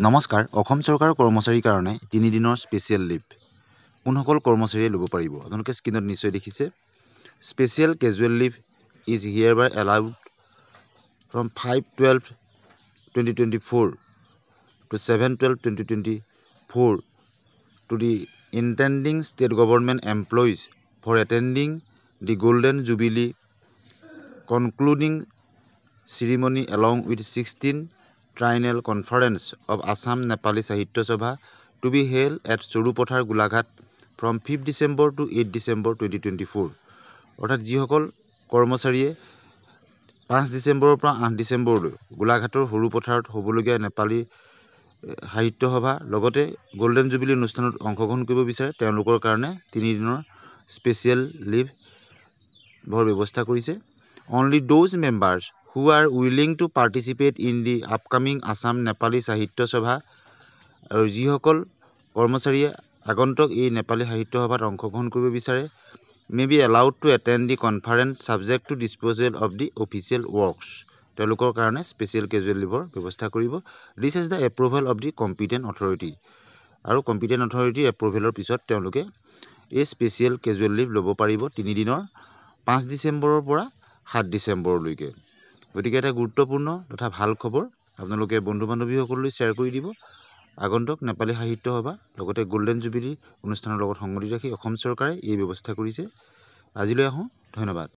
নমস্কাৰ অসম চৰকাৰৰ কৰ্মচাৰীৰ কাৰণে 3 দিনৰ স্পেচিয়েল লিভ কোনসকল কৰ্মচাৰীয়ে ল'ব পাৰিব আপোনালোকে স্ক্ৰীনত নিশ্চয় দেখিছে special casual leave is hereby allowed from 5/12/2024 to 7/12/2024 to the intending state government employees for attending the Golden Jubilee concluding ceremony along with 16th Triennial Conference of Assam Nepali Sahitya Sabha to be held at Sorupothar Golaghat from 5th December to 8th December 2024 অৰ্থাৎ যিসকল কৰ্মচাৰীয়ে 5 ডিচেম্বৰৰ পৰা 8 ডিচেম্বৰলৈ গোলাঘাটৰ সৰুপথাৰত হ'বলগীয়া নেপালী সাহিত্য সভা লগতে গোল্ডেন জুবিলী অনুষ্ঠানত অংশগ্ৰহণ কৰিব বিচাৰে তেওঁলোকৰ কাৰণে 3 দিনৰ স্পেচিয়েল লিভ ভৰ ব্যৱস্থা কৰিছে only those members who are willing to participate in the upcoming Assam Nepali Sahitya Sabha আৰু যিসকল কৰ্মচাৰীয়ে আগন্তুক এই নেপালী সাহিত্য সভাত অংশগ্ৰহণ কৰিব বিচাৰে may be allowed to attend the conference subject to disposal of the official works তেওঁলোকৰ কাৰণে স্পেচিয়েল কেজুৱেল লিভৰ ব্যৱস্থা কৰিব this is the approval of the competent authority আৰু competent authority approvalৰ পিছত তেওঁলোকে এই স্পেচিয়েল কেজুৱেল লিভ ল'ব পাৰিব 3 দিনৰ 5 ডিচেম্বৰৰ পৰা 7 ডিচেম্বৰলৈকে গতিকে এটা গুৰুত্বপূৰ্ণ তথা ভাল খবৰ আপোনালোকে বন্ধু বান্ধৱীসকললৈ শ্বেয়াৰ কৰি দিব আগন্তুক নেপালী সাহিত্য সভা লগতে গোল্ডেন জুবিলী অনুষ্ঠানৰ লগত সংগতি ৰাখি অসম চৰকাৰে এই ব্যৱস্থা কৰিছে আজিলৈ আহোঁ ধন্যবাদ